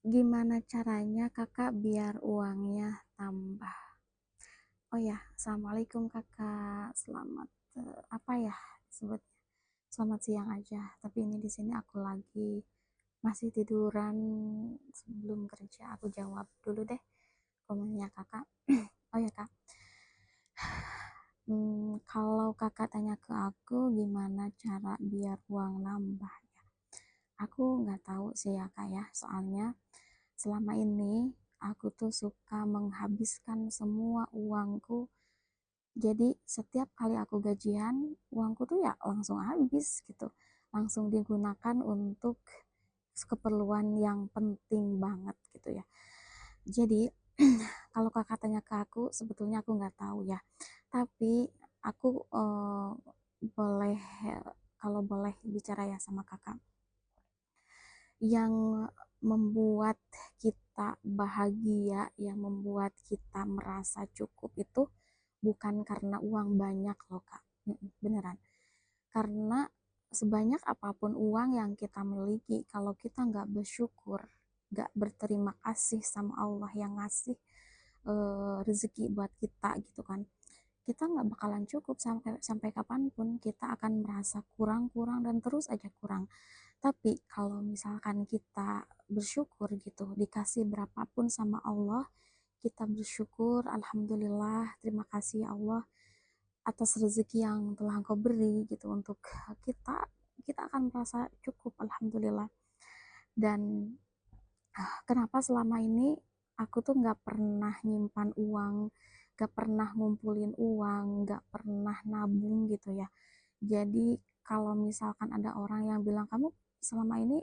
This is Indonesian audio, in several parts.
Gimana caranya kakak biar uangnya tambah? Oh ya, assalamualaikum kakak. Selamat apa ya sebutnya? Selamat siang aja. Tapi ini di sini aku lagi masih tiduran sebelum kerja. Aku jawab dulu deh komennya kakak. Oh ya kak, kalau kakak tanya ke aku gimana cara biar uang nambah ya? Aku nggak tahu sih ya kak ya. Soalnya selama ini aku tuh suka menghabiskan semua uangku. Jadi setiap kali aku gajian, uangku tuh ya langsung habis gitu. Langsung digunakan untuk keperluan yang penting banget gitu ya. Jadi kalau kakak tanya ke aku, sebetulnya aku nggak tahu ya. Tapi aku boleh, kalau boleh bicara ya sama kakak, yang membuat kita bahagia, yang membuat kita merasa cukup itu bukan karena uang banyak loh kak. Beneran. Karena sebanyak apapun uang yang kita miliki, kalau kita nggak bersyukur, nggak berterima kasih sama Allah yang ngasih rezeki buat kita gitu kan, kita nggak bakalan cukup sampai sampai kapanpun. Kita akan merasa kurang-kurang dan terus aja kurang. Tapi kalau misalkan kita bersyukur gitu, dikasih berapapun sama Allah, kita bersyukur, alhamdulillah, terima kasih ya Allah atas rezeki yang telah Engkau beri gitu untuk kita, kita akan merasa cukup, alhamdulillah. Dan kenapa selama ini aku tuh nggak pernah nyimpan uang, nggak pernah ngumpulin uang, nggak pernah nabung gitu ya. Jadi kalau misalkan ada orang yang bilang, kamu selama ini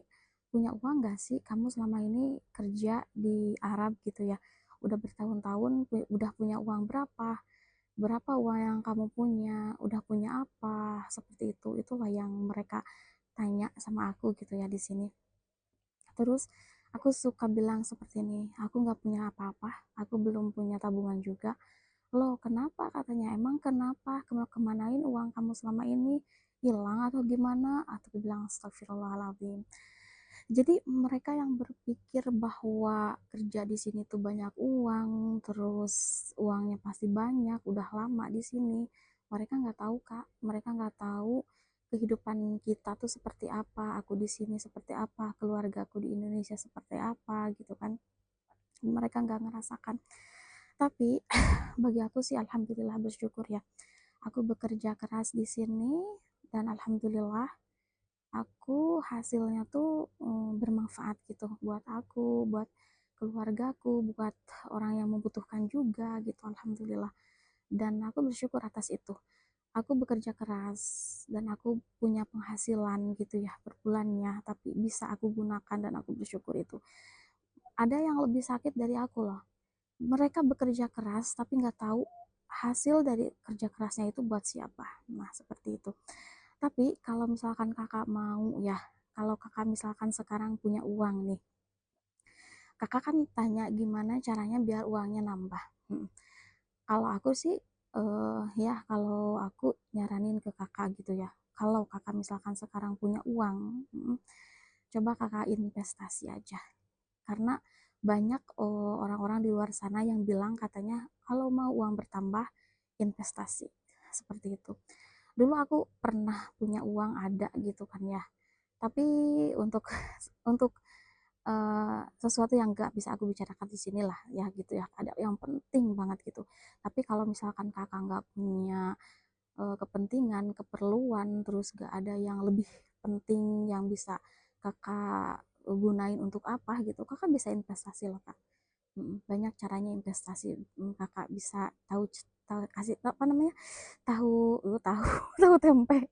punya uang gak sih? Kamu selama ini kerja di Arab gitu ya. Udah bertahun-tahun, udah punya uang berapa? Berapa uang yang kamu punya? Udah punya apa? Seperti itu. Itulah yang mereka tanya sama aku gitu ya di sini. Terus aku suka bilang seperti ini, aku nggak punya apa-apa, aku belum punya tabungan juga. Loh, kenapa katanya? Emang kenapa? Kamu kemanain uang kamu selama ini? Hilang atau gimana? Atau bilang astagfirullahaladzim. Jadi mereka yang berpikir bahwa kerja di sini tuh banyak uang, terus uangnya pasti banyak, udah lama di sini. Mereka nggak tahu kak, mereka nggak tahu kehidupan kita tuh seperti apa, aku di sini seperti apa, keluargaku di Indonesia seperti apa gitu kan. Mereka nggak ngerasakan. Tapi bagi aku sih alhamdulillah bersyukur ya. Aku bekerja keras di sini dan alhamdulillah aku hasilnya tuh bermanfaat gitu buat aku, buat keluargaku, buat orang yang membutuhkan juga gitu, alhamdulillah. Dan aku bersyukur atas itu. Aku bekerja keras dan aku punya penghasilan gitu ya per bulannya, tapi bisa aku gunakan dan aku bersyukur itu. Ada yang lebih sakit dari aku loh. Mereka bekerja keras tapi nggak tahu hasil dari kerja kerasnya itu buat siapa. Nah, seperti itu. Tapi kalau misalkan kakak mau ya, kalau kakak misalkan sekarang punya uang nih, kakak kan tanya gimana caranya biar uangnya nambah. Kalau aku sih, ya kalau aku nyaranin ke kakak gitu ya, kalau kakak misalkan sekarang punya uang, coba kakak investasi aja. Karena banyak orang-orang di luar sana yang bilang katanya kalau mau uang bertambah, investasi. Seperti itu. Dulu aku pernah punya uang ada gitu kan ya, tapi untuk untuk sesuatu yang nggak bisa aku bicarakan di sini lah ya gitu ya, ada yang penting banget gitu. Tapi kalau misalkan kakak nggak punya kepentingan, keperluan, terus nggak ada yang lebih penting yang bisa kakak gunain untuk apa gitu, kakak bisa investasi loh kak. Banyak caranya investasi. Kakak bisa tahu, tahu kasih apa namanya, tahu tahu tahu tempe,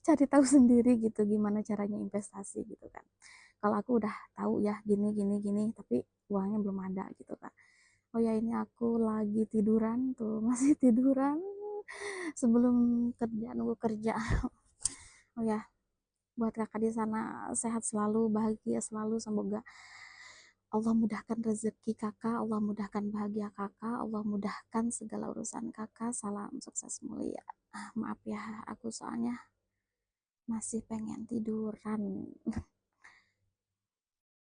cari tahu sendiri gitu gimana caranya investasi gitu kan. Kalau aku udah tahu ya gini gini gini, tapi uangnya belum ada gitu kan. Oh ya, ini aku lagi tiduran tuh, masih tiduran sebelum kerja, nunggu kerja. Oh ya, buat kakak di sana sehat selalu, bahagia selalu, semoga Allah mudahkan rezeki kakak, Allah mudahkan bahagia kakak, Allah mudahkan segala urusan kakak. Salam sukses mulia. Maaf ya, aku soalnya masih pengen tiduran.